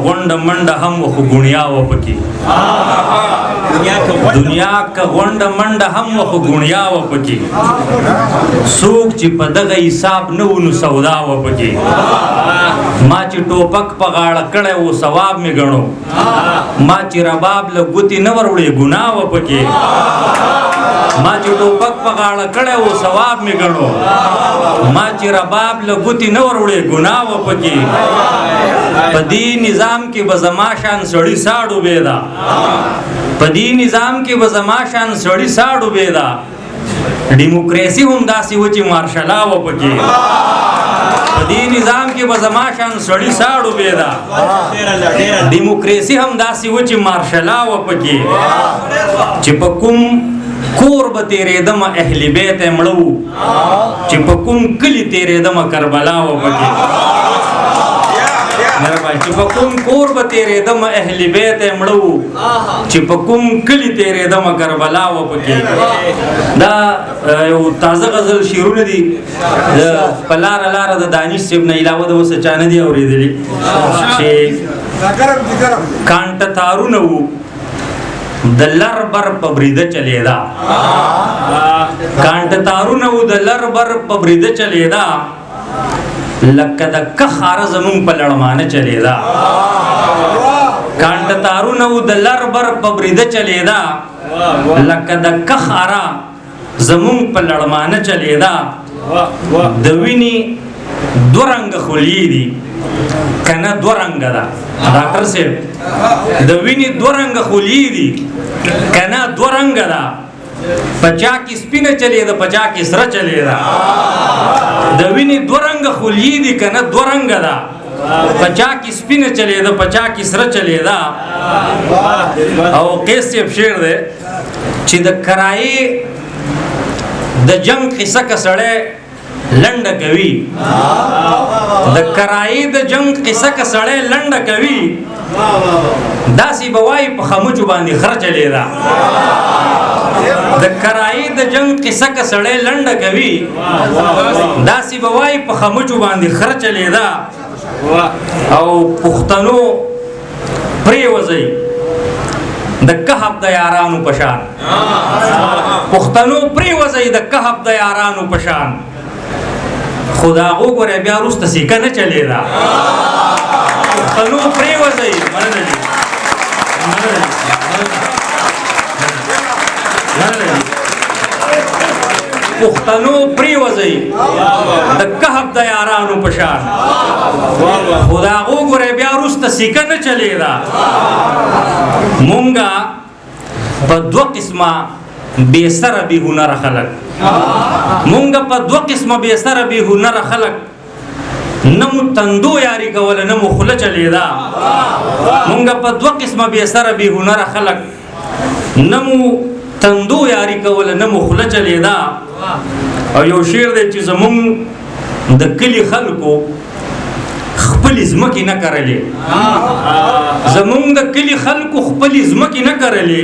غونډه منډه هم خو ګونیا و پکې دنیا که غونډه منډه هم خو ګونیا و پکې څوک چې په دغه حساب نه و نو سودا و پکې ما چې ټوپک په غاړه کړی و ثواب مې ګڼو ما چې رباب له ګوتې نه وروړې ګناه و پکې ما چې ټوپک په غاړه کړی و ثواب مې ګڼو ما چې رباب له ګوتې نه وروړې ګناه و پکې په دې نظام کې به زما شان سړي سا ډوبېده په دې نظام کې به زما شان سړي سا ډوبېده ډیموکراسي هم داسې و چې مارشلا و پکې په دې نظام کې به زما شان سړي سا ډوبېده ډیموکراسي هم داسې و چې مارشلا و پکې چې په کوم کور به تیرېدم اهل بیت یې مړه وو چې په کوم کلي تیرېدم کربلا و پکې چې په کوم کور به تیرېدم اهل بیت یې مړه وو چې په کوم کلي تیرېدم کربلا و پکې دا یو تازه غزل شعرونه دي په لاره لاره د دانش صاحب نه علاوه د اوس چا نه دي اورېدلي چې کانټه تارونه وو د لر بر په بریده چلیدا کانټه تارونه وو د لر بر په بریده چلیدا لکه د کخاره زمون په لړمانه چلیدا کانټه تارونه وو د لر بر په بریده چلیدا لکه د کخاره زمون په لړمانه چلیدا د ویني دو رنګ خولي دي کنه دو رنګ ده ډاکټر صاحب د ویني دو رنګ خولي دي کنه دو رنګ ده پچا کی سپینه چلی ده پچا کی سره چلی ده د ویني دو رنګ خولي دي کنه دو رنګ ده پچا کی سپینه چلی ده پچا کی سره چلی ده او قیس صاحب شعر ده چې د کرایې د جنگ قصه کا سړی لنډه کوي د کرایې د جنگ قصه کا سړی لنډه کوي داسې به وایي په خمچو باندې خره چلیدا د کرایې د جنگ قصه کا سړی لنډه کوي داسې به وایي په خمچو باندې خره چلیدا او پښتنو پریوځي د کهف د یارانو پشان پښتنو پریوځي د کهف د یارانو پشان خدا وګوره بیا وروسته سیکه نه چلیدا پښتنو پریوځي پښتنو پریوځي د کهف د یارانو پشان خدا وګوره بیا وروسته سیکه نه چلیدا مونږه په دوه قسمه بے سره بی هنر خلق مونږ په دوه قسمه بے سره بی هنر خلق نمو تندو یاری کول نمو خله چلیدا مونږ په دوه قسمه بے سره بی هنر خلق نمو تندو یاری کول نمو خله چلیدا او یو شعر دی چې زمون د کلی خلکو خپل ځمکې نه کرلې زمون د کلی خلکو خپل ځمکې نه کرلې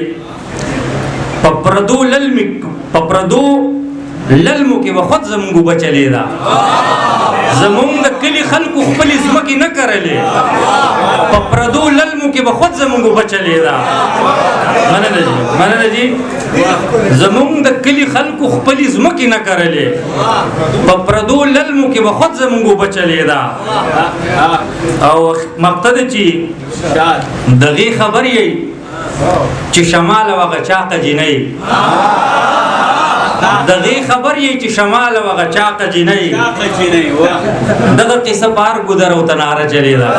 پپردو للمو کې وخت زمونږ بچلیدا زمونږ د کلی خلکو خپل ځمکې نه کرلې پپردو للمو کې وخت زمونږ بچلیدا مننه جی زمونږ د کلی خلکو خپل ځمکې نه کرلې پپردو للمو کې وخت زمونږ بچلیدا او مقصد چې دغه خبر یې چې شمال وغه چاقه جنۍ دغه خبر یې چې شمال وغه چاقه جنۍ دغه قصه بار ګذر او تناره چلیدا